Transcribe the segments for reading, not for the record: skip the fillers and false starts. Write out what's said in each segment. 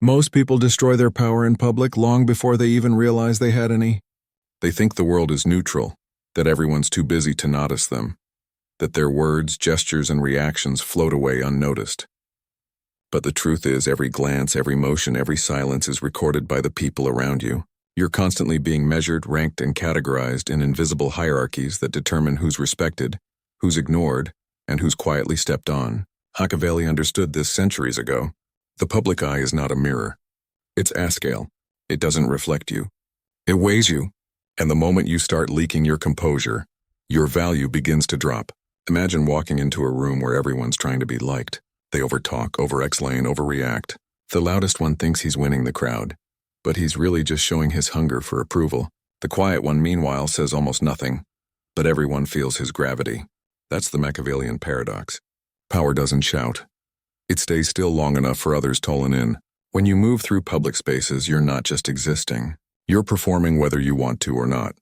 Most people destroy their power in public long before they even realize they had any. They think the world is neutral, that everyone's too busy to notice them, that their words, gestures, and reactions float away unnoticed. But the truth is, every glance, every motion, every silence is recorded by the people around you. You're constantly being measured, ranked, and categorized in invisible hierarchies that determine who's respected, who's ignored, and who's quietly stepped on. Machiavelli understood this centuries ago. The public eye is not a mirror. It's a scale. It doesn't reflect you. It weighs you. And the moment you start leaking your composure, your value begins to drop. Imagine walking into a room where everyone's trying to be liked. They overtalk, over-explain, overreact. The loudest one thinks he's winning the crowd, but he's really just showing his hunger for approval. The quiet one, meanwhile, says almost nothing, but everyone feels his gravity. That's the Machiavellian paradox. Power doesn't shout. It stays still long enough for others to tune in. When you move through public spaces, you're not just existing. You're performing whether you want to or not.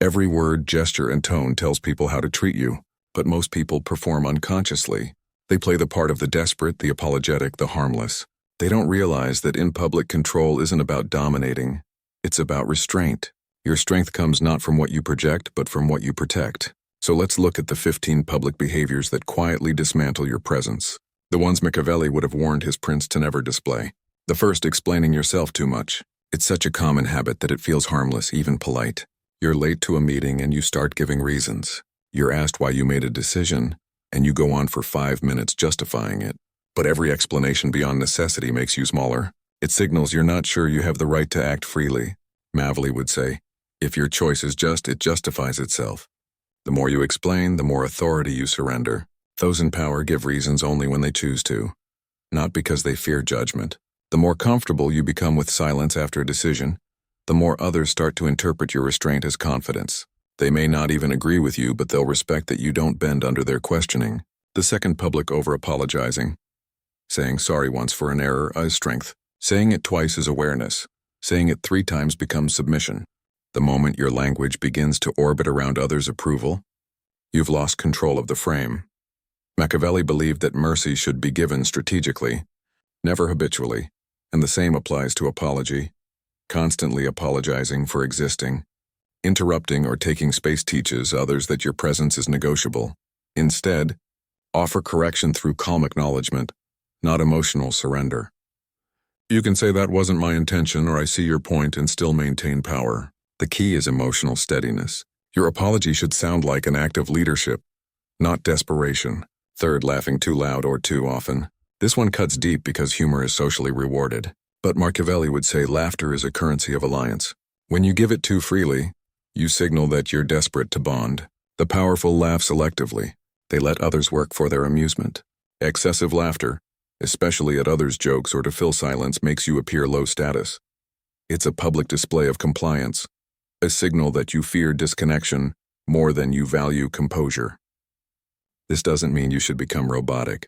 Every word, gesture, and tone tells people how to treat you, but most people perform unconsciously. They play the part of the desperate, the apologetic, the harmless. They don't realize that in public, control isn't about dominating. It's about restraint. Your strength comes not from what you project, but from what you protect. So let's look at the 15 public behaviors that quietly dismantle your presence. The ones Machiavelli would have warned his prince to never display. The first, explaining yourself too much. It's such a common habit that it feels harmless, even polite. You're late to a meeting and you start giving reasons. You're asked why you made a decision, and you go on for 5 minutes justifying it. But every explanation beyond necessity makes you smaller. It signals you're not sure you have the right to act freely. Machiavelli would say, if your choice is just, it justifies itself. The more you explain, the more authority you surrender. Those in power give reasons only when they choose to, not because they fear judgment. The more comfortable you become with silence after a decision, the more others start to interpret your restraint as confidence. They may not even agree with you, but they'll respect that you don't bend under their questioning. The second, public over-apologizing. Saying sorry once for an error is strength. Saying it twice is awareness. Saying it 3 times becomes submission. The moment your language begins to orbit around others' approval, you've lost control of the frame. Machiavelli believed that mercy should be given strategically, never habitually, and the same applies to apology. Constantly apologizing for existing, interrupting or taking space teaches others that your presence is negotiable. Instead, offer correction through calm acknowledgement, not emotional surrender. You can say that wasn't my intention or I see your point and still maintain power. The key is emotional steadiness. Your apology should sound like an act of leadership, not desperation. Third, laughing too loud or too often. This one cuts deep because humor is socially rewarded. But Machiavelli would say laughter is a currency of alliance. When you give it too freely, you signal that you're desperate to bond. The powerful laugh selectively. They let others work for their amusement. Excessive laughter, especially at others' jokes or to fill silence, makes you appear low status. It's a public display of compliance, a signal that you fear disconnection more than you value composure. This doesn't mean you should become robotic.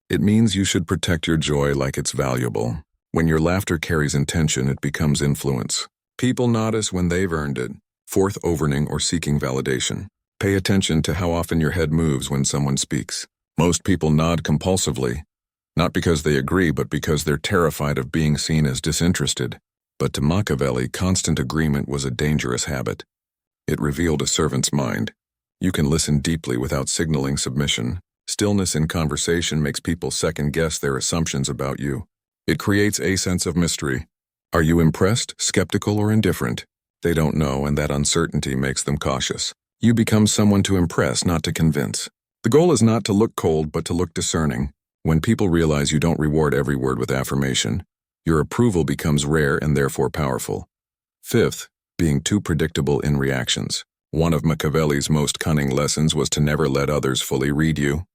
It means you should protect your joy like it's valuable. When your laughter carries intention, it becomes influence. People notice when they've earned it. Fourth, overning or seeking validation. Pay attention to how often your head moves when someone speaks. Most people nod compulsively, not because they agree, but because they're terrified of being seen as disinterested. But to Machiavelli, constant agreement was a dangerous habit. It revealed a servant's mind. You can listen deeply without signaling submission. Stillness in conversation makes people second-guess their assumptions about you. It creates a sense of mystery. Are you impressed, skeptical, or indifferent? They don't know, and that uncertainty makes them cautious. You become someone to impress, not to convince. The goal is not to look cold, but to look discerning. When people realize you don't reward every word with affirmation, your approval becomes rare and therefore powerful. Fifth, being too predictable in reactions. One of Machiavelli's most cunning lessons was to never let others fully read you.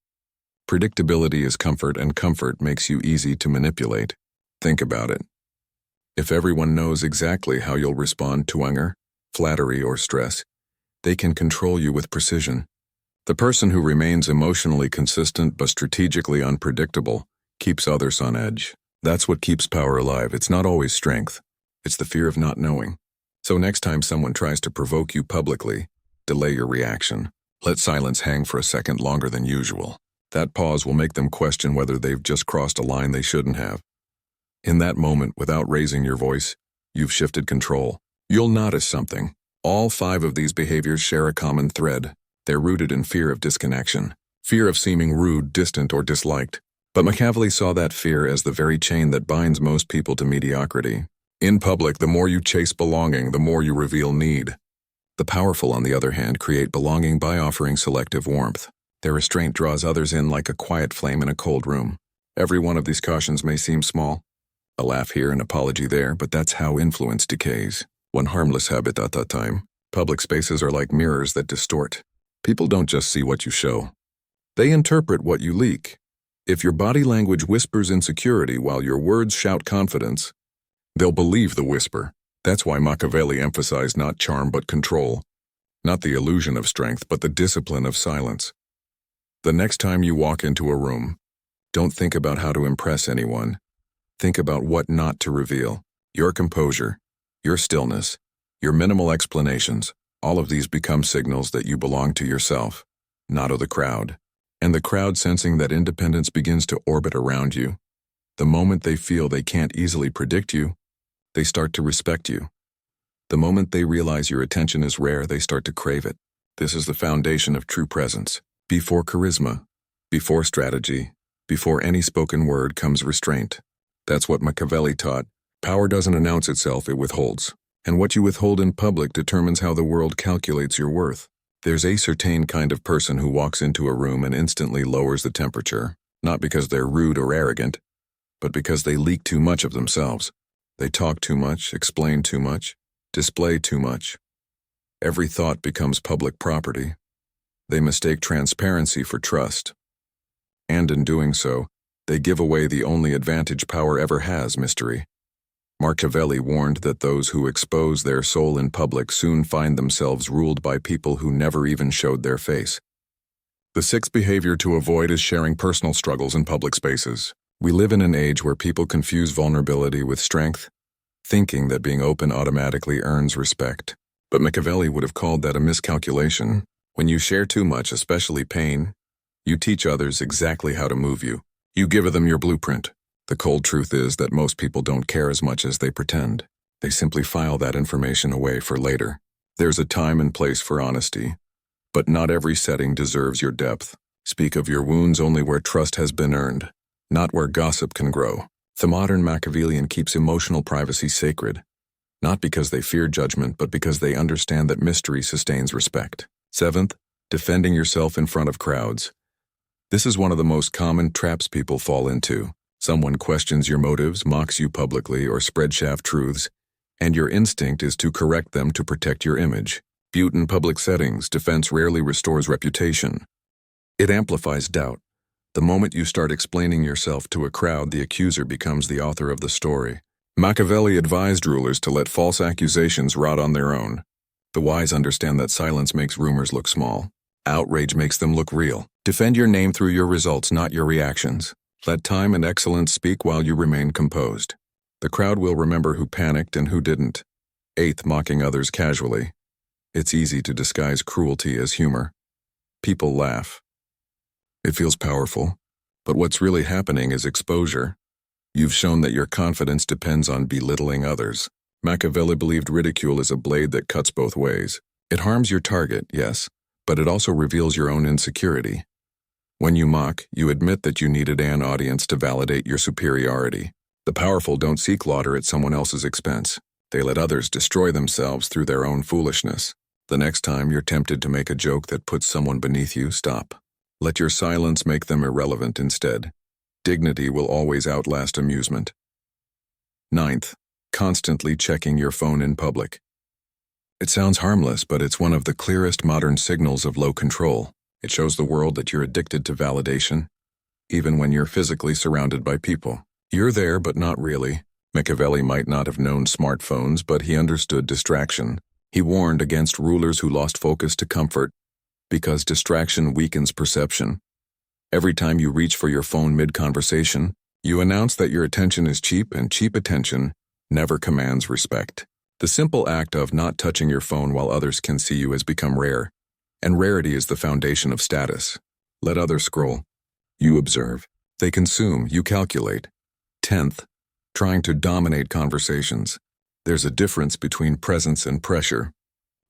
Predictability is comfort, and comfort makes you easy to manipulate. Think about it. If everyone knows exactly how you'll respond to anger, flattery, or stress, they can control you with precision. The person who remains emotionally consistent but strategically unpredictable keeps others on edge. That's what keeps power alive. It's not always strength. It's the fear of not knowing. So next time someone tries to provoke you publicly, delay your reaction. Let silence hang for a second longer than usual. That pause will make them question whether they've just crossed a line they shouldn't have. In that moment, without raising your voice, you've shifted control. You'll notice something. All 5 of these behaviors share a common thread. They're rooted in fear of disconnection, fear of seeming rude, distant, or disliked. But Machiavelli saw that fear as the very chain that binds most people to mediocrity. In public, the more you chase belonging, the more you reveal need. The powerful, on the other hand, create belonging by offering selective warmth. Their restraint draws others in like a quiet flame in a cold room. Every one of these cautions may seem small. A laugh here, an apology there, but that's how influence decays. One harmless habit at a time. Public spaces are like mirrors that distort. People don't just see what you show. They interpret what you leak. If your body language whispers insecurity while your words shout confidence, they'll believe the whisper. That's why Machiavelli emphasized not charm but control. Not the illusion of strength, but the discipline of silence. The next time you walk into a room, don't think about how to impress anyone. Think about what not to reveal. Your composure, your stillness, your minimal explanations, all of these become signals that you belong to yourself, not to the crowd. And the crowd, sensing that independence begins to orbit around you, the moment they feel they can't easily predict you, they start to respect you. The moment they realize your attention is rare, they start to crave it. This is the foundation of true presence. Before charisma, before strategy, before any spoken word comes restraint. That's what Machiavelli taught. Power doesn't announce itself, it withholds. And what you withhold in public determines how the world calculates your worth. There's a certain kind of person who walks into a room and instantly lowers the temperature, not because they're rude or arrogant, but because they leak too much of themselves. They talk too much, explain too much, display too much. Every thought becomes public property. They mistake transparency for trust. And in doing so, they give away the only advantage power ever has: mystery. Machiavelli warned that those who expose their soul in public soon find themselves ruled by people who never even showed their face. The 6th behavior to avoid is sharing personal struggles in public spaces. We live in an age where people confuse vulnerability with strength, thinking that being open automatically earns respect. But Machiavelli would have called that a miscalculation. When you share too much, especially pain, you teach others exactly how to move you. You give them your blueprint. The cold truth is that most people don't care as much as they pretend. They simply file that information away for later. There's a time and place for honesty, but not every setting deserves your depth. Speak of your wounds only where trust has been earned, not where gossip can grow. The modern Machiavellian keeps emotional privacy sacred, not because they fear judgment, but because they understand that mystery sustains respect. 7th, defending yourself in front of crowds. This is one of the most common traps people fall into. Someone questions your motives, mocks you publicly, or spreads half-truths, and your instinct is to correct them to protect your image. But in public settings, defense rarely restores reputation. It amplifies doubt. The moment you start explaining yourself to a crowd, the accuser becomes the author of the story. Machiavelli advised rulers to let false accusations rot on their own. The wise understand that silence makes rumors look small. Outrage makes them look real. Defend your name through your results, not your reactions. Let time and excellence speak while you remain composed. The crowd will remember who panicked and who didn't. 8th, mocking others casually. It's easy to disguise cruelty as humor. People laugh. It feels powerful, but what's really happening is exposure. You've shown that your confidence depends on belittling others. Machiavelli believed ridicule is a blade that cuts both ways. It harms your target, yes, but it also reveals your own insecurity. When you mock, you admit that you needed an audience to validate your superiority. The powerful don't seek lauder at someone else's expense. They let others destroy themselves through their own foolishness. The next time you're tempted to make a joke that puts someone beneath you, stop. Let your silence make them irrelevant instead. Dignity will always outlast amusement. 9th, constantly checking your phone in public. It sounds harmless, but it's one of the clearest modern signals of low control. It shows the world that you're addicted to validation, even when you're physically surrounded by people. You're there, but not really. Machiavelli might not have known smartphones, but he understood distraction. He warned against rulers who lost focus to comfort, because distraction weakens perception. Every time you reach for your phone mid-conversation, you announce that your attention is cheap, and cheap attention never commands respect. The simple act of not touching your phone while others can see you has become rare. And rarity is the foundation of status. Let others scroll. You observe. They consume. You calculate. 10th, trying to dominate conversations. There's a difference between presence and pressure.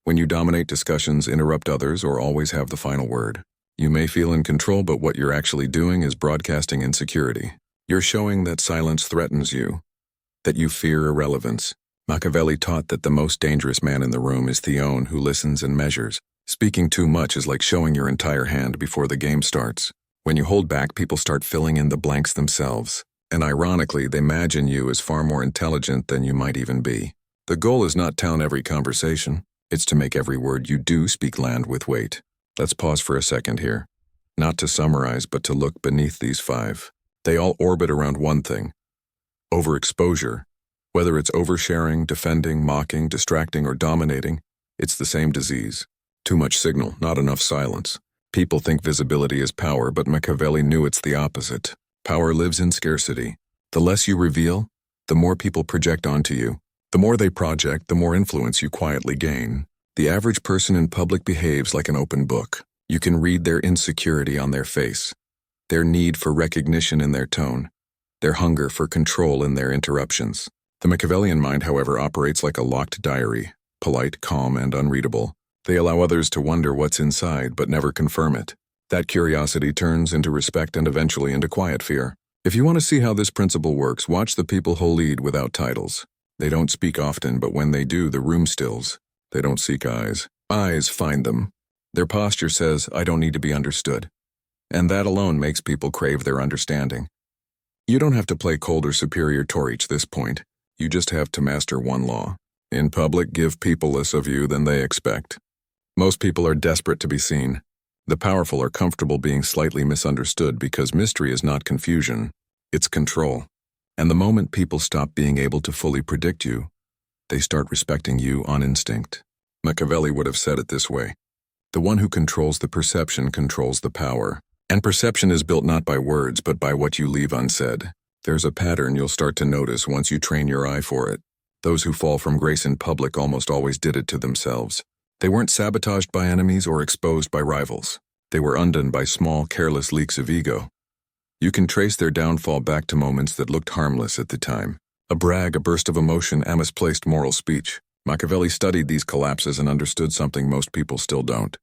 When you dominate discussions, interrupt others, or always have the final word, you may feel in control, but what you're actually doing is broadcasting insecurity. You're showing that silence threatens you, that you fear irrelevance. Machiavelli taught that the most dangerous man in the room is the one who listens and measures. Speaking too much is like showing your entire hand before the game starts. When you hold back, people start filling in the blanks themselves. And ironically, they imagine you as far more intelligent than you might even be. The goal is not to tone every conversation. It's to make every word you do speak land with weight. Let's pause for a second here. Not to summarize, but to look beneath these 5. They all orbit around one thing: overexposure. Whether it's oversharing, defending, mocking, distracting, or dominating, it's the same disease. Too much signal, not enough silence. People think visibility is power, but Machiavelli knew it's the opposite. Power lives in scarcity. The less you reveal, the more people project onto you. The more they project, the more influence you quietly gain. The average person in public behaves like an open book. You can read their insecurity on their face, their need for recognition in their tone, their hunger for control in their interruptions. The Machiavellian mind, however, operates like a locked diary, polite, calm, and unreadable. They allow others to wonder what's inside, but never confirm it. That curiosity turns into respect and eventually into quiet fear. If you want to see how this principle works, watch the people who lead without titles. They don't speak often, but when they do, the room stills. They don't seek eyes. Eyes find them. Their posture says, "I don't need to be understood." And that alone makes people crave their understanding. You don't have to play cold or superior to reach this point. You just have to master one law. In public, give people less of you than they expect. Most people are desperate to be seen. The powerful are comfortable being slightly misunderstood because mystery is not confusion, it's control. And the moment people stop being able to fully predict you, they start respecting you on instinct. Machiavelli would have said it this way: the one who controls the perception controls the power. And perception is built not by words, but by what you leave unsaid. There's a pattern you'll start to notice once you train your eye for it. Those who fall from grace in public almost always did it to themselves. They weren't sabotaged by enemies or exposed by rivals. They were undone by small, careless leaks of ego. You can trace their downfall back to moments that looked harmless at the time. A brag, a burst of emotion, a misplaced moral speech. Machiavelli studied these collapses and understood something most people still don't.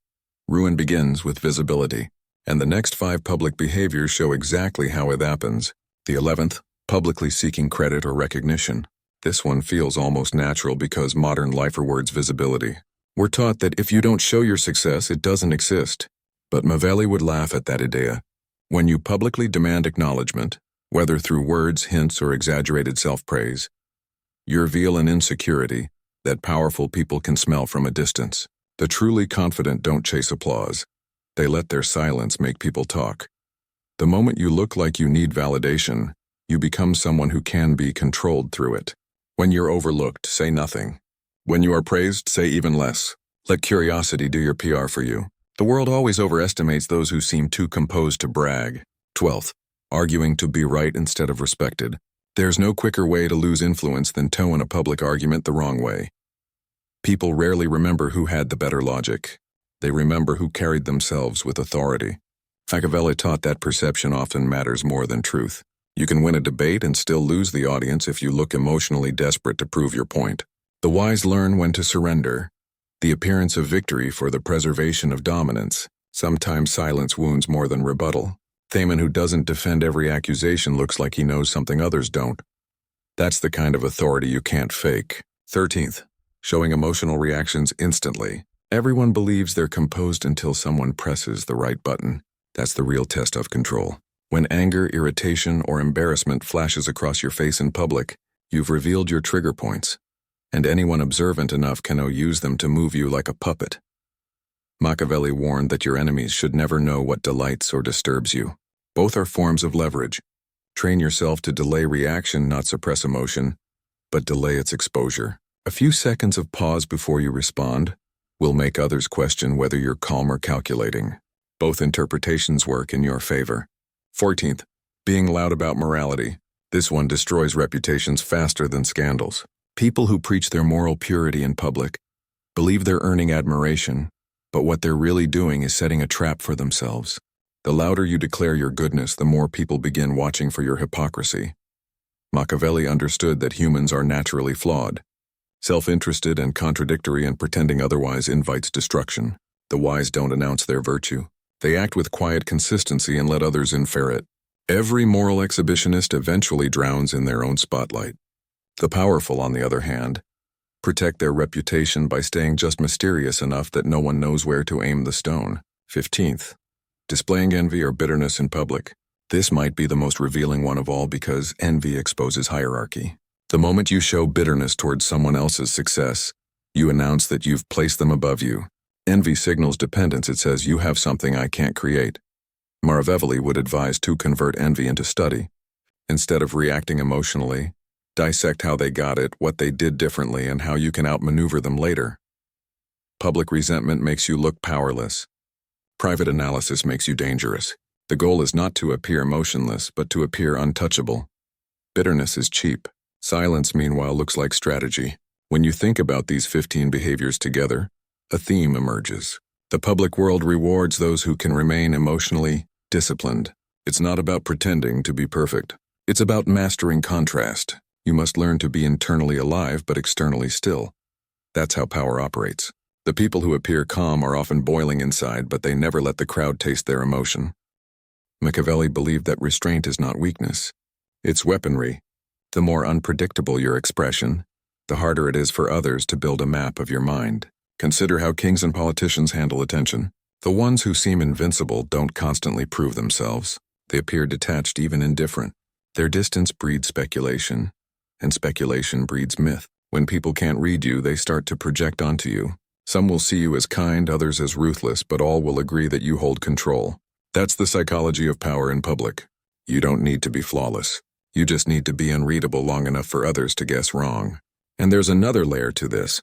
Ruin begins with visibility, and the next 5 public behaviors show exactly how it happens. The 11th, publicly seeking credit or recognition. This one feels almost natural because modern life rewards visibility. We're taught that if you don't show your success, it doesn't exist. But Machiavelli would laugh at that idea. When you publicly demand acknowledgement, whether through words, hints, or exaggerated self-praise, you reveal an insecurity that powerful people can smell from a distance. The truly confident don't chase applause. They let their silence make people talk. The moment you look like you need validation, you become someone who can be controlled through it. When you're overlooked, say nothing. When you are praised, say even less. Let curiosity do your PR for you. The world always overestimates those who seem too composed to brag. 12th, arguing to be right instead of respected. There's no quicker way to lose influence than towing a public argument the wrong way. People rarely remember who had the better logic. They remember who carried themselves with authority. Machiavelli taught that perception often matters more than truth. You can win a debate and still lose the audience if you look emotionally desperate to prove your point. The wise learn when to surrender. The appearance of victory for the preservation of dominance. Sometimes silence wounds more than rebuttal. Thaman who doesn't defend every accusation looks like he knows something others don't. That's the kind of authority you can't fake. 13th, showing emotional reactions instantly. Everyone believes they're composed until someone presses the right button. That's the real test of control. When anger, irritation, or embarrassment flashes across your face in public, you've revealed your trigger points, and anyone observant enough can now use them to move you like a puppet. Machiavelli warned that your enemies should never know what delights or disturbs you. Both are forms of leverage. Train yourself to delay reaction, not suppress emotion, but delay its exposure. A few seconds of pause before you respond will make others question whether you're calm or calculating. Both interpretations work in your favor. 14th, being loud about morality. This one destroys reputations faster than scandals. People who preach their moral purity in public believe they're earning admiration, but what they're really doing is setting a trap for themselves. The louder you declare your goodness, the more people begin watching for your hypocrisy. Machiavelli understood that humans are naturally flawed. Self-interested and contradictory, and pretending otherwise invites destruction. The wise don't announce their virtue. They act with quiet consistency and let others infer it. Every moral exhibitionist eventually drowns in their own spotlight. The powerful, on the other hand, protect their reputation by staying just mysterious enough that no one knows where to aim the stone. 15th, displaying envy or bitterness in public. This might be the most revealing one of all because envy exposes hierarchy. The moment you show bitterness towards someone else's success, you announce that you've placed them above you. Envy signals dependence. It says you have something I can't create. Machiavelli would advise to convert envy into study. Instead of reacting emotionally, dissect how they got it, what they did differently, and how you can outmaneuver them later. Public resentment makes you look powerless. Private analysis makes you dangerous. The goal is not to appear motionless, but to appear untouchable. Bitterness is cheap. Silence, meanwhile, looks like strategy. When you think about these 15 behaviors together, a theme emerges. The public world rewards those who can remain emotionally disciplined. It's not about pretending to be perfect. It's about mastering contrast. You must learn to be internally alive but externally still. That's how power operates. The people who appear calm are often boiling inside, but they never let the crowd taste their emotion. Machiavelli believed that restraint is not weakness. It's weaponry. The more unpredictable your expression, the harder it is for others to build a map of your mind. Consider how kings and politicians handle attention. The ones who seem invincible don't constantly prove themselves. They appear detached, even indifferent. Their distance breeds speculation, and speculation breeds myth. When people can't read you, they start to project onto you. Some will see you as kind, others as ruthless, but all will agree that you hold control. That's the psychology of power in public. You don't need to be flawless. You just need to be unreadable long enough for others to guess wrong. And there's another layer to this.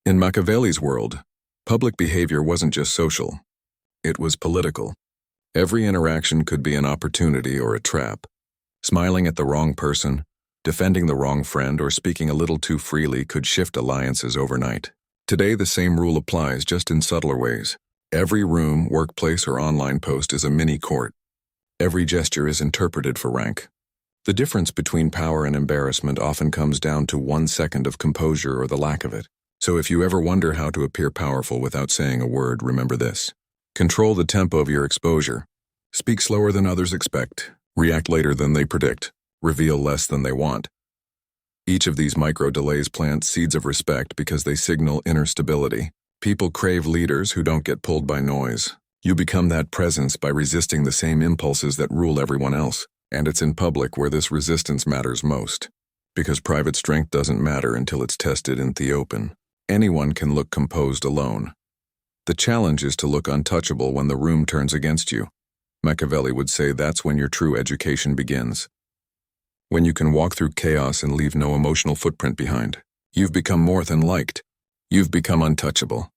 In Machiavelli's world, public behavior wasn't just social. It was political. Every interaction could be an opportunity or a trap. Smiling at the wrong person, defending the wrong friend, or speaking a little too freely could shift alliances overnight. Today, the same rule applies, just in subtler ways. Every room, workplace, or online post is a mini-court. Every gesture is interpreted for rank. The difference between power and embarrassment often comes down to 1 second of composure or the lack of it. So if you ever wonder how to appear powerful without saying a word, remember this. Control the tempo of your exposure. Speak slower than others expect. React later than they predict. Reveal less than they want. Each of these micro-delays plants seeds of respect because they signal inner stability. People crave leaders who don't get pulled by noise. You become that presence by resisting the same impulses that rule everyone else. And it's in public where this resistance matters most. Because private strength doesn't matter until it's tested in the open. Anyone can look composed alone. The challenge is to look untouchable when the room turns against you. Machiavelli would say that's when your true education begins. When you can walk through chaos and leave no emotional footprint behind. You've become more than liked. You've become untouchable.